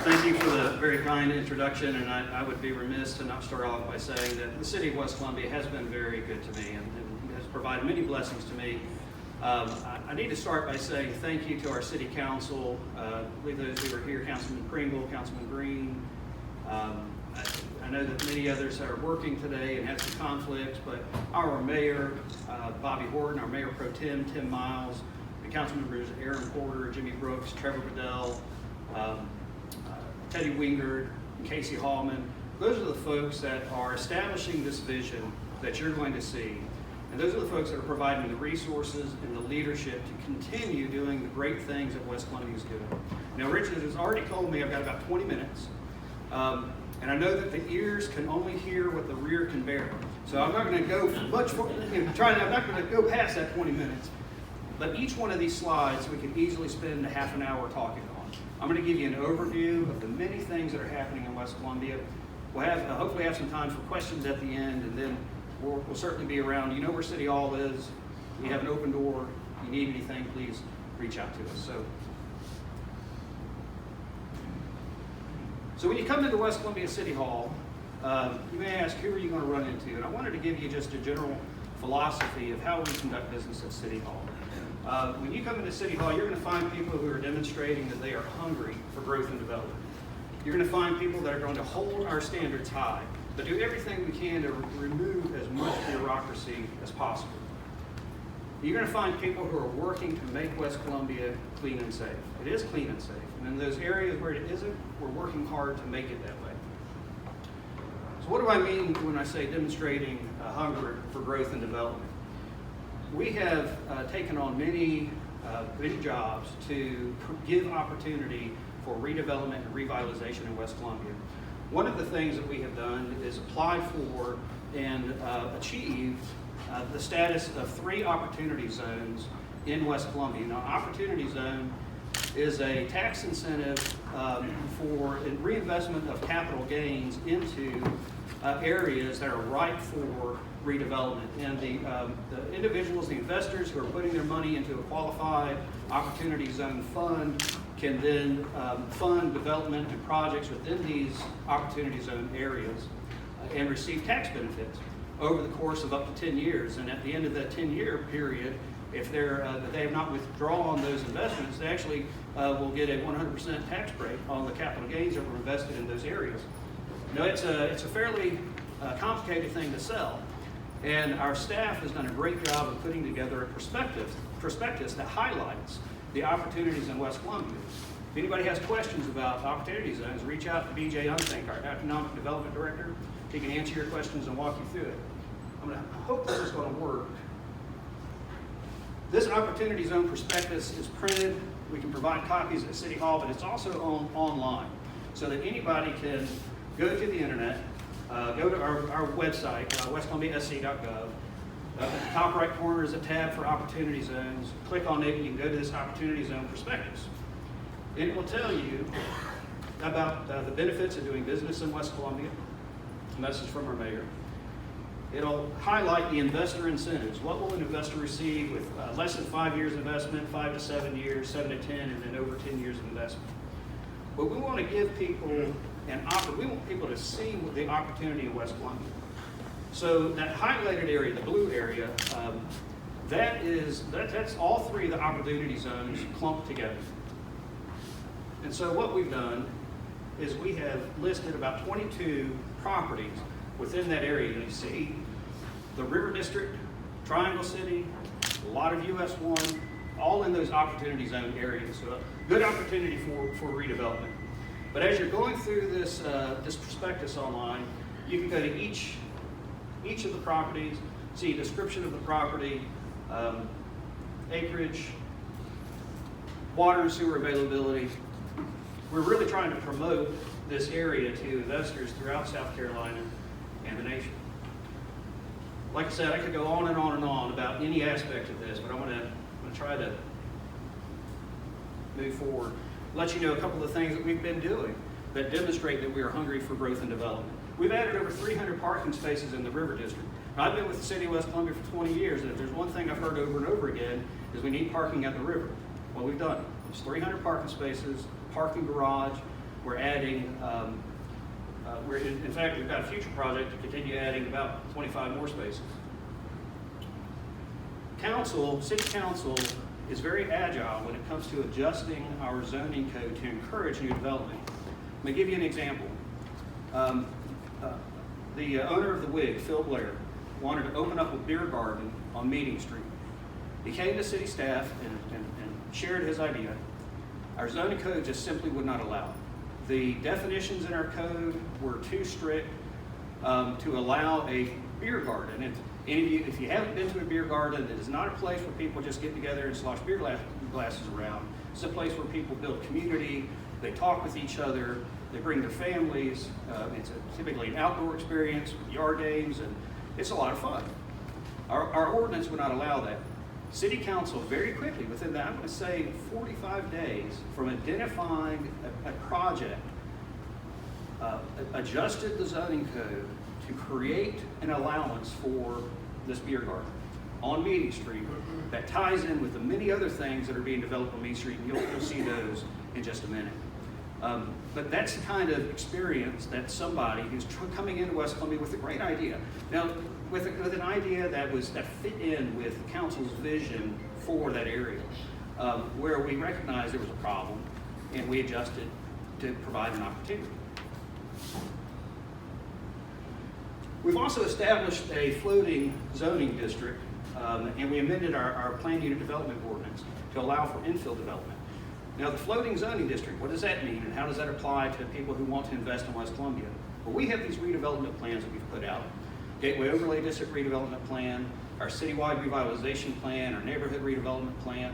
Thank you for the very kind introduction, and I would be remiss to not start off by saying that the city of West Columbia has been very good to me and has provided many blessings to me. I need to start by saying thank you to our city council, those who are here, Councilman Pringle, Councilman Green. I know that many others are working today and have some conflicts, but our mayor, Bobby Horton, our mayor pro tem, Tim Miles, the council members Aaron Porter, Jimmy Brooks, Trevor Bedell, Teddy Wingard, and Casey Hallman. Those are the folks that are establishing this vision that you're going to see. And those are the folks that are providing the resources and the leadership to continue doing the great things that West Columbia is doing. Now, Richard has already told me I've got about 20 minutes. And I know that the ears can only hear what the rear can bear. So I'm not going to go much, I'm not going to go past that 20 minutes. But each one of these slides, we could easily spend a half an hour talking on. I'm going to give you an overview of the many things that are happening in West Columbia. We'll have, hopefully have some time for questions at the end, and then we'll certainly be around. You know where City Hall is. We have an open door. If you need anything, please reach out to us. So when you come into West Columbia City Hall, you may ask, who are you going to run into? And I wanted to give you just a general philosophy of how we conduct business at City Hall. When you come into City Hall, you're going to find people who are demonstrating that they are hungry for growth and development. You're going to find people that are going to hold our standards high, but do everything we can to remove as much bureaucracy as possible. You're going to find people who are working to make West Columbia clean and safe. It is clean and safe. And in those areas where it isn't, we're working hard to make it that way. So what do I mean when I say demonstrating hunger for growth and development? We have taken on many jobs to give opportunity for redevelopment and revitalization in West Columbia. One of the things that we have done is applied for and achieved the status of 3 opportunity zones in West Columbia. Now, opportunity zone is a tax incentive for reinvestment of capital gains into areas that are ripe for redevelopment. And the individuals, the investors who are putting their money into a qualified opportunity zone fund can then fund development and projects within these opportunity zone areas and receive tax benefits over the course of up to 10 years. And at the end of that 10-year period, if they have not withdrawn those investments, they actually will get a 100% tax break on the capital gains that were invested in those areas. Now, it's a fairly complicated thing to sell, and our staff has done a great job of putting together a prospectus that highlights the opportunities in West Columbia. If anybody has questions about opportunity zones, reach out to BJ Unthink, our Economic Development Director. He can answer your questions and walk you through it. I hope this is going to work. This opportunity zone prospectus is printed. We can provide copies at City Hall, but it's also online, so that anybody can go to the internet, go to our website, westcolumbiasc.gov. At the top right corner is a tab for opportunity zones. Click on it and you can go to this opportunity zone prospectus. And it will tell you about the benefits of doing business in West Columbia. A message from our mayor. It'll highlight the investor incentives. What will an investor receive with less than 5 years investment, 5 to 7 years, 7 to 10, and then over 10 years of investment? But we want to give people we want people to see the opportunity in West Columbia. So that highlighted area, the blue area, that's all 3 of the opportunity zones clumped together. And so what we've done is we have listed about 22 properties within that area. You see the River District, Triangle City, a lot of US 1, all in those opportunity zone areas. So a good opportunity for redevelopment. But as you're going through this prospectus online, you can go to each of the properties, see a description of the property, acreage, water and sewer availability. We're really trying to promote this area to investors throughout South Carolina and the nation. Like I said, I could go on and on and on about any aspect of this, but I'm going to try to move forward. Let you know a couple of the things that we've been doing that demonstrate that we are hungry for growth and development. We've added over 300 parking spaces in the River District. Now, I've been with the City of West Columbia for 20 years, and if there's one thing I've heard over and over again is we need parking at the river. Well, we've done it. It's 300 parking spaces, parking garage. we're adding, in fact, we've got a future project to continue adding about 25 more spaces. City council is very agile when it comes to adjusting our zoning code to encourage new development. Let me give you an example. The owner of the WIG, Phil Blair, wanted to open up a beer garden on Meeting Street. He came to city staff and shared his idea. Our zoning code just simply would not allow it. The definitions in our code were too strict to allow a beer garden. And any of you, if you haven't been to a beer garden, it is not a place where people just get together and slosh beer glasses around. It's a place where people build community, they talk with each other, they bring their families. It's typically an outdoor experience with yard games, and it's a lot of fun. Our ordinance would not allow that. City council very quickly, within that, I'm going to say 45 days from identifying a project, adjusted the zoning code to create an allowance for this beer garden on Meeting Street that ties in with the many other things that are being developed on Meeting Street, and you'll see those in just a minute. But that's the kind of experience that somebody who's coming into West Columbia with a great idea. Now, with an idea that fit in with the council's vision for that area, where we recognized there was a problem and we adjusted to provide an opportunity. We've also established a floating zoning district, and we amended our planned unit development ordinance to allow for infill development. Now, the floating zoning district, what does that mean, and how does that apply to people who want to invest in West Columbia? Well, we have these redevelopment plans that we've put out. Gateway Overlay District redevelopment plan, our citywide revitalization plan, our neighborhood redevelopment plan.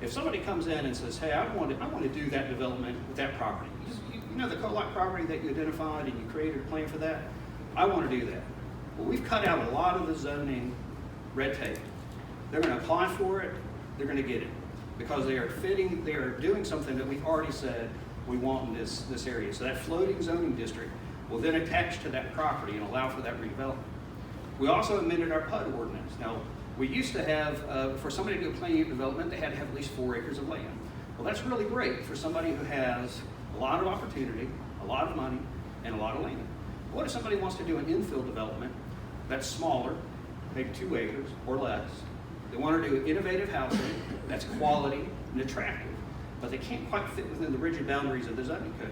If somebody comes in and says, hey, I want to do that development with that property, you know the co-lot property that you identified and you created a plan for that? I want to do that. Well, we've cut out a lot of the zoning red tape. They're going to apply for it, they're going to get it, because they are doing something that we've already said we want in this area. So that floating zoning district will then attach to that property and allow for that redevelopment. We also amended our PUD ordinance. Now, we used to have, for somebody to do a planned unit development, they had to have at least 4 acres of land. Well, that's really great for somebody who has a lot of opportunity, a lot of money, and a lot of land. What if somebody wants to do an infill development that's smaller, maybe 2 acres or less? They want to do innovative housing that's quality and attractive, but they can't quite fit within the rigid boundaries of the zoning code.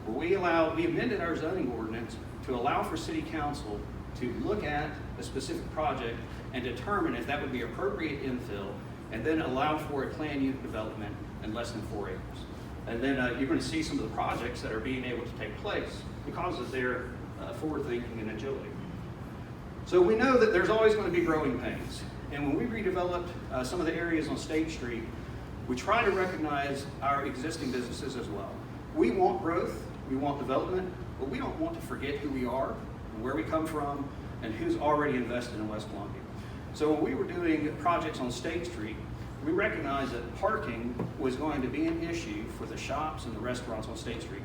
Well, we amended our zoning ordinance to allow for city council to look at a specific project and determine if that would be appropriate infill, and then allow for a planned unit development in less than 4 acres. And then you're going to see some of the projects that are being able to take place because of their forward thinking and agility. So we know that there's always going to be growing pains. And when we redeveloped some of the areas on State Street, we try to recognize our existing businesses as well. We want growth, we want development, but we don't want to forget who we are, and where we come from, and who's already invested in West Columbia. So when we were doing projects on State Street, we recognized that parking was going to be an issue for the shops and the restaurants on State Street.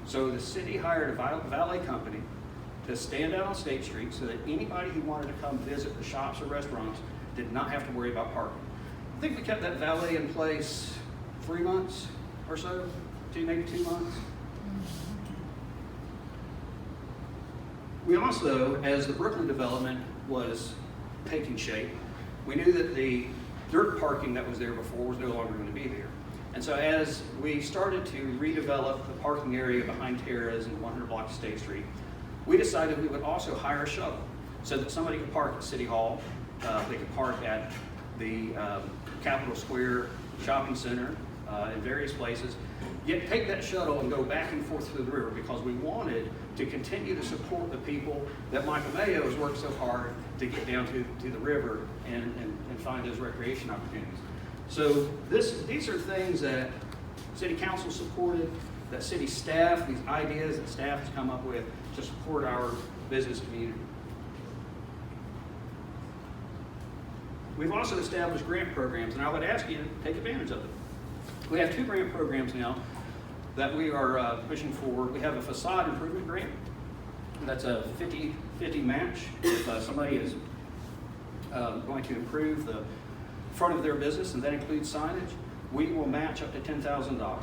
So the city hired a valet company to stand out on State Street so that anybody who wanted to come visit the shops or restaurants did not have to worry about parking. I think we kept that valet in place 3 months or so, maybe 2 months. We also, as the Brooklyn development was taking shape, we knew that the dirt parking that was there before was no longer going to be there. And so as we started to redevelop the parking area behind Terra's and 100 block of State Street, we decided we would also hire a shuttle so that somebody could park at City Hall, they could park at the Capitol Square Shopping Center, in various places, yet take that shuttle and go back and forth through the river, because we wanted to continue to support the people that Michael Mayo has worked so hard to get down to the river and find those recreation opportunities. So these are things that City Council supported, that city staff, these ideas that staff has come up with to support our business community. We've also established grant programs, and I would ask you to take advantage of them. We have 2 grant programs now that we are pushing for. We have a facade improvement grant. That's a 50-50 match. If somebody is going to improve the front of their business, and that includes signage, we will match up to $10,000.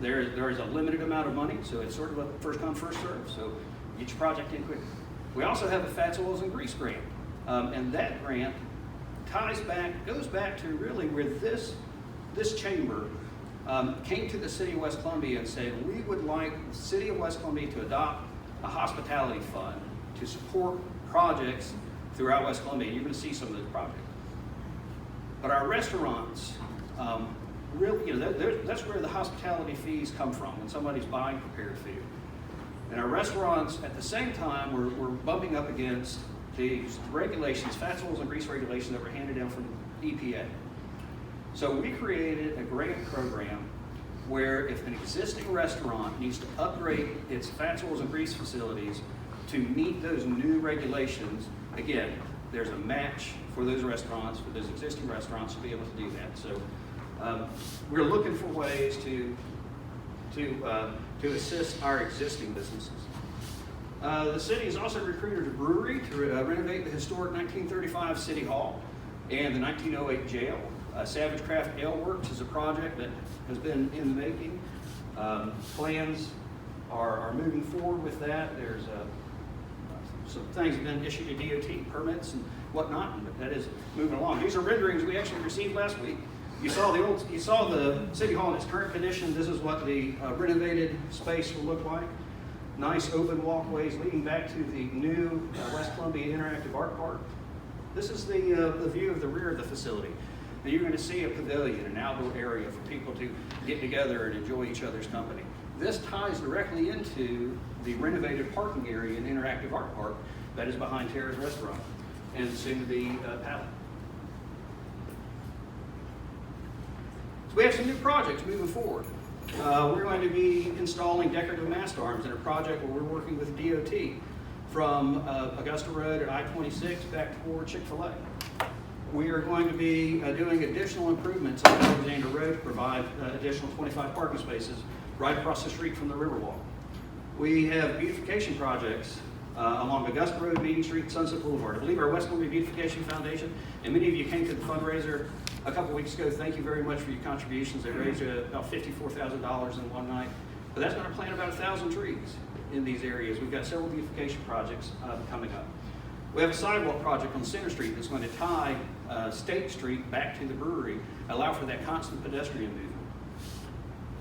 There is a limited amount of money, so it's sort of a first come, first serve. So get your project in quick. We also have a fats, oils, and grease grant. And that grant goes back to really where this chamber came to the city of West Columbia and said, we would like the city of West Columbia to adopt a hospitality fund to support projects throughout West Columbia. You're going to see some of those projects. But our restaurants, really, that's where the hospitality fees come from when somebody's buying prepared food. And our restaurants, at the same time, we're bumping up against these regulations, fats, oils, and grease regulations that were handed down from EPA. So we created a grant program where if an existing restaurant needs to upgrade its fats, oils, and grease facilities to meet those new regulations, again, there's a match for those restaurants, for those existing restaurants to be able to do that. So we're looking for ways to assist our existing businesses. The city has also recruited a brewery to renovate the historic 1935 City Hall and the 1908 jail. Savage Craft Ale Works is a project that has been in the making. Plans are moving forward with that. There's some things have been issued to DOT permits and whatnot, but that is moving along. These are renderings we actually received last week. You saw the City Hall in its current condition. This is what the renovated space will look like. Nice open walkways leading back to the new West Columbia Interactive Art Park. This is the view of the rear of the facility. Now you're going to see a pavilion, an outdoor area for people to get together and enjoy each other's company. This ties directly into the renovated parking area in Interactive Art Park that is behind Tara's Restaurant and soon to be Palette. So we have some new projects moving forward. We're going to be installing decorative mast arms in a project where we're working with DOT from Augusta Road at I-26 back toward Chick-fil-A. We are going to be doing additional improvements on Alexander Road to provide additional 25 parking spaces right across the street from the Riverwalk. We have beautification projects along Augusta Road, Meeting Street, Sunset Boulevard. I believe our West Columbia Beautification Foundation, and many of you came to the fundraiser a couple weeks ago. Thank you very much for your contributions. They raised about $54,000 in one night. But that's going to plant about 1,000 trees in these areas. We've got several beautification projects coming up. We have a sidewalk project on Center Street that's going to tie State Street back to the brewery, allow for that constant pedestrian movement.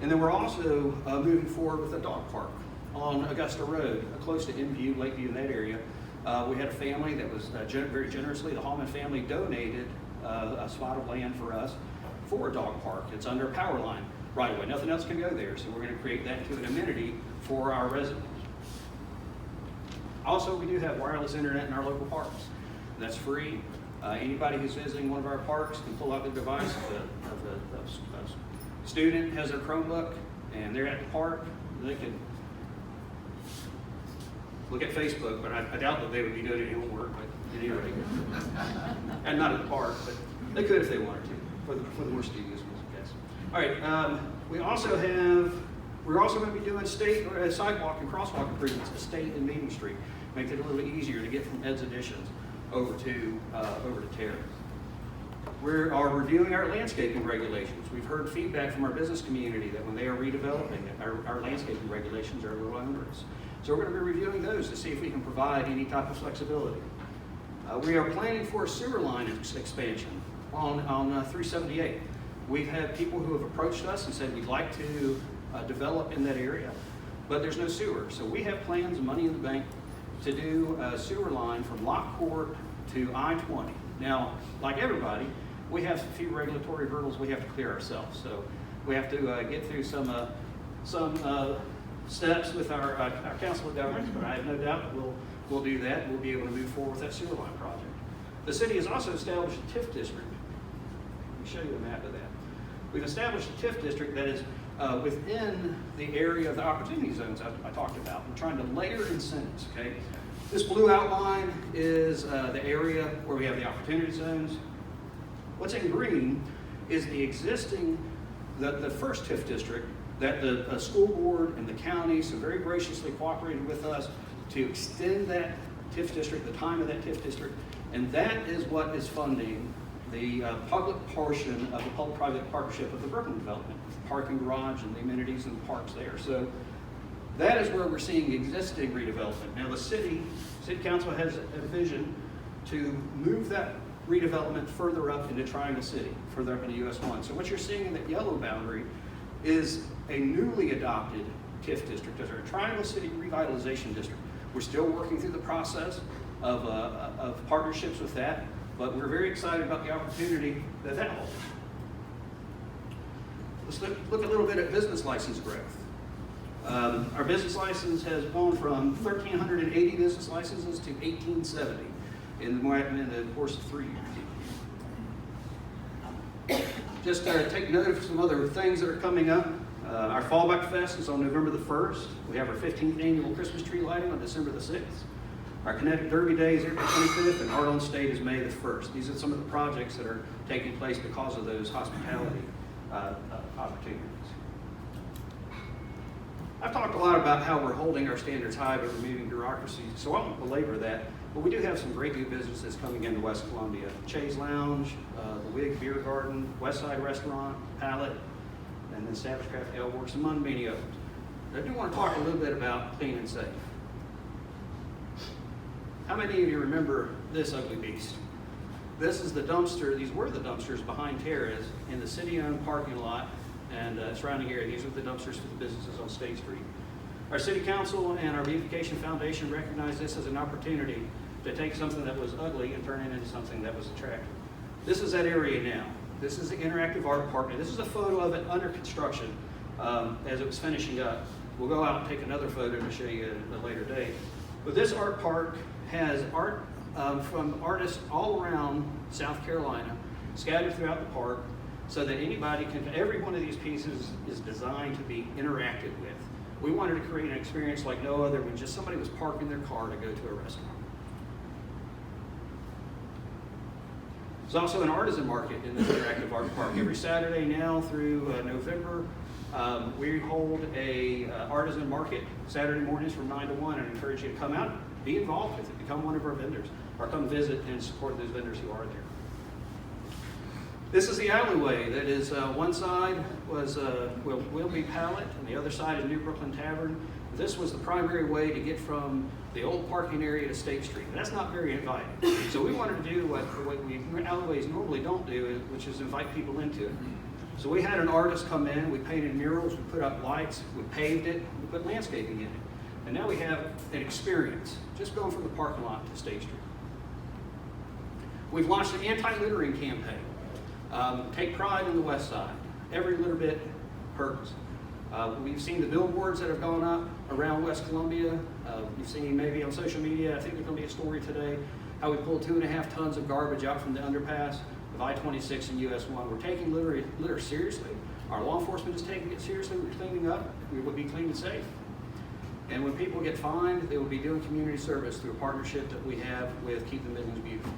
And then we're also moving forward with a dog park on Augusta Road, close to Enview, Lakeview, in that area. We had a family that was very generously, the Hallman family donated a spot of land for us for a dog park. It's under a power line right away. Nothing else can go there, so we're going to create that into an amenity for our residents. Also, we do have wireless internet in our local parks. That's free. Anybody who's visiting one of our parks can pull out their device. The student has their Chromebook and they're at the park. They can look at Facebook, but I doubt that they would be doing any homework. But anyway, and not at the park, but they could if they wanted to. For the more studious ones, I guess. All right. We're also going to be doing state sidewalk and crosswalk improvements at State and Meeting Street. Make it a little bit easier to get from Ed's Additions over to Tara. We are reviewing our landscaping regulations. We've heard feedback from our business community that when they are redeveloping it, our landscaping regulations are a little onerous. So we're going to be reviewing those to see if we can provide any type of flexibility. We are planning for a sewer line expansion on 378. We've had people who have approached us and said we'd like to develop in that area, but there's no sewer. So we have plans and money in the bank to do a sewer line from Lockport to I-20. Now, like everybody, we have a few regulatory hurdles we have to clear ourselves. So we have to get through some steps with our Council of Governments, but I have no doubt that we'll do that. We'll be able to move forward with that sewer line project. The city has also established a TIF district. Let me show you a map of that. We've established a TIF district that is within the area of the opportunity zones I talked about. We're trying to layer incentives, okay? This blue outline is the area where we have the opportunity zones. What's in green is the existing, the first TIF district that the school board and the county so very graciously cooperated with us to extend that TIF district, the time of that TIF district, and that is what is funding the public portion of the public-private partnership of the Brooklyn development, parking garage and the amenities and the parks there. So that is where we're seeing existing redevelopment. Now the city council has a vision to move that redevelopment further up into Triangle City, further up into US 1. So what you're seeing in that yellow boundary is a newly adopted TIF district, or a Triangle City Revitalization District. We're still working through the process of partnerships with that, but we're very excited about the opportunity that that holds. Let's look a little bit at business license growth. Our business license has gone from 1,380 business licenses to 1,870 in the course of 3 years. Just take note of some other things that are coming up. Our Fallback Fest is on November the 1st. We have our 15th annual Christmas tree lighting on December the 6th. Our Kinetic Derby Day is April 25th, and Art on State is May the 1st. These are some of the projects that are taking place because of those hospitality opportunities. I've talked a lot about how we're holding our standards high but removing bureaucracy, so I won't belabor that. But we do have some great new businesses coming into West Columbia. Chay's Lounge, the Wig Beer Garden, Westside Restaurant, Palette, and then Savage Craft Ale Works, among many others. I do want to talk a little bit about clean and safe. How many of you remember this ugly beast? This is the dumpster. These were the dumpsters behind Terrace in the city-owned parking lot and surrounding area. These are the dumpsters for the businesses on State Street. Our City Council and our Beautification Foundation recognized this as an opportunity to take something that was ugly and turn it into something that was attractive. This is that area now. This is the interactive art park. This is a photo of it under construction as it was finishing up. We'll go out and take another photo to show you at a later date. But this art park has art from artists all around South Carolina scattered throughout the park so that anybody can, every one of these pieces is designed to be interacted with. We wanted to create an experience like no other when just somebody was parking their car to go to a restaurant. There's also an artisan market in this interactive art park. Every Saturday now through November, we hold a artisan market Saturday mornings from 9 to 1. I encourage you to come out, be involved with it, become one of our vendors, or come visit and support those vendors who are there. This is the alleyway. That is one side was will be Palette, and the other side is New Brooklyn Tavern. This was the primary way to get from the old parking area to State Street. That's not very inviting. So we wanted to do what alleyways normally don't do, which is invite people into it. So we had an artist come in, we painted murals, we put up lights, we paved it, we put landscaping in it. And now we have an experience, just going from the parking lot to State Street. We've launched an anti-littering campaign. Take pride in the West Side. Every litter bit hurts. We've seen the billboards that have gone up around West Columbia. You've seen maybe on social media, I think there's going to be a story today, how we pulled 2.5 tons of garbage out from the underpass of I-26 and US 1. We're taking litter seriously. Our law enforcement is taking it seriously. We're cleaning up. We will be clean and safe. And when people get fined, they will be doing community service through a partnership that we have with Keep the Midlands Beautiful.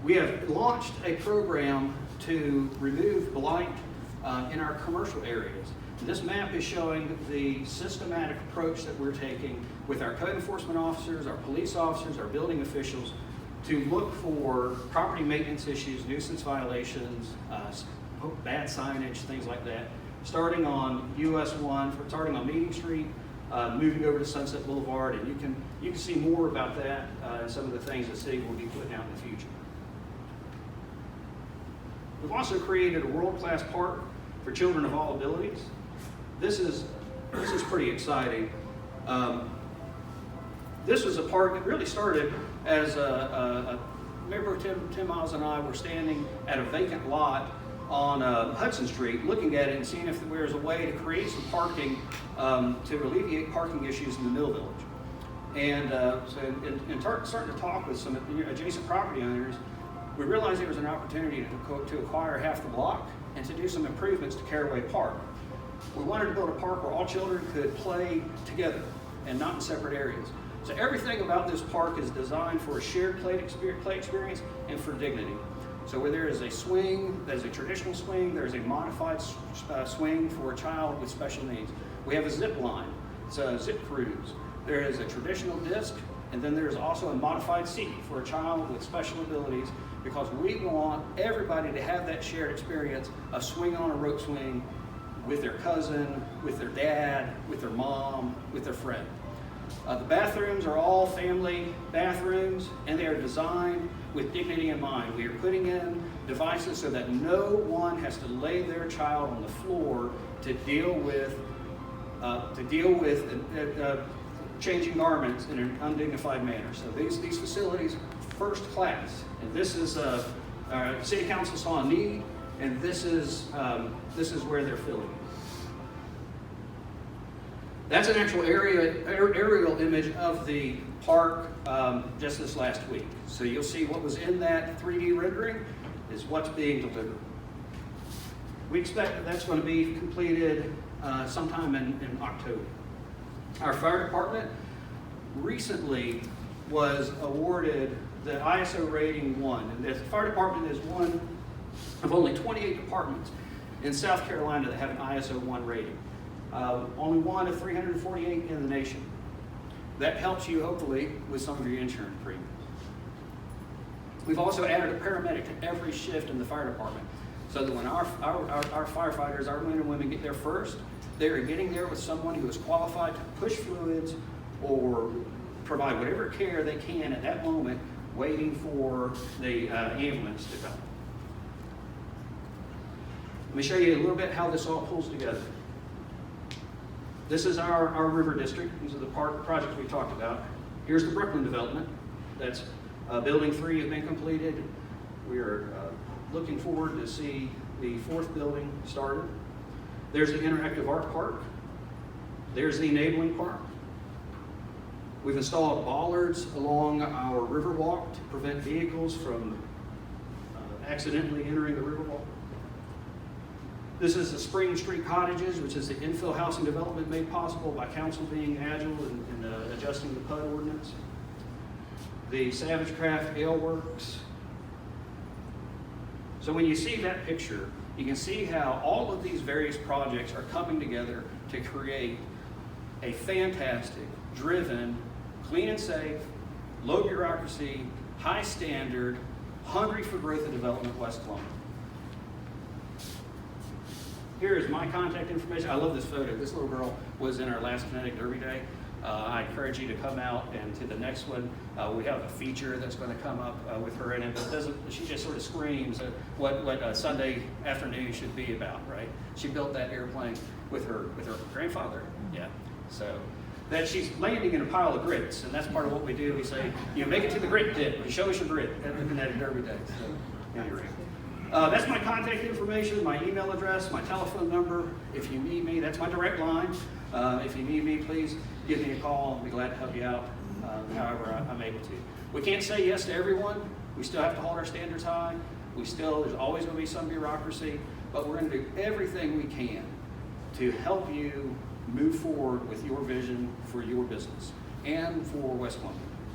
We have launched a program to remove blight in our commercial areas. And this map is showing the systematic approach that we're taking with our code enforcement officers, our police officers, our building officials to look for property maintenance issues, nuisance violations, bad signage, things like that, starting on US 1, starting on Meeting Street, moving over to Sunset Boulevard, and you can see more about that and some of the things the city will be putting out in the future. We've also created a world-class park for children of all abilities. This is pretty exciting. This was a park that really started as remember Tim Miles and I were standing at a vacant lot on Hudson Street looking at it and seeing if there was a way to create some parking to alleviate parking issues in the Mill Village. And starting to talk with some adjacent property owners, we realized there was an opportunity to acquire half the block and to do some improvements to Caraway Park. We wanted to build a park where all children could play together and not in separate areas. So everything about this park is designed for a shared play experience and for dignity. So where there is a swing, there's a traditional swing, there's a modified swing for a child with special needs. We have a zip line, it's a zip cruise. There is a traditional disc, And then there's also a modified seat for a child with special abilities, because we want everybody to have that shared experience of swinging on a rope swing with their cousin, with their dad, with their mom, with their friend. The bathrooms are all family bathrooms, and they are designed with dignity in mind. We are putting in devices so that no one has to lay their child on the floor to deal with changing garments in an undignified manner. So these facilities, first class. And this is City Council saw a need, and this is where they're filling. That's an actual aerial image of the park just this last week. So you'll see what was in that 3D rendering is what's being delivered. We expect that that's going to be completed sometime in October. Our fire department recently was awarded the ISO rating 1. And the fire department is one of only 28 departments in South Carolina that have an ISO 1 rating. Only one of 348 in the nation. That helps you, hopefully, with some of your insurance premiums. We've also added a paramedic to every shift in the fire department, so that when our firefighters, our men and women get there first, they are getting there with someone who is qualified to push fluids or provide whatever care they can at that moment, waiting for the ambulance to come. Let me show you a little bit how this all pulls together. This is our river district. These are the projects we talked about. Here's the Brooklyn development. That's building 3 has been completed. We are looking forward to see the 4th building started. There's the interactive art park. There's the enabling park. We've installed bollards along our river walk to prevent vehicles from accidentally entering the river walk. This is the Spring Street Cottages, which is the infill housing development made possible by council being agile and adjusting the PUD ordinance. The Savage Craft Ale Works. So when you see that picture, you can see how all of these various projects are coming together to create a fantastic, driven, clean and safe, low bureaucracy, high standard, hungry for growth and development West Columbia. Here is my contact information. I love this photo. This little girl was in our last Kinetic Derby Day. I encourage you to come out, and to the next one, we have a feature that's going to come up with her in it. But she just sort of screams at what a Sunday afternoon should be about, right? She built that airplane with her grandfather. Yeah. So that she's landing in a pile of grits, and that's part of what we do. We say, make it to the grit pit. Show us your grit at the Kinetic Derby Day. So, anyway. That's my contact information, my email address, my telephone number. If you need me, that's my direct line. If you need me, please give me a call. I'll be glad to help you out however I'm able to. We can't say yes to everyone. We still have to hold our standards high. There's always going to be some bureaucracy, but we're going to do everything we can to help you move forward with your vision for your business and for West Columbia.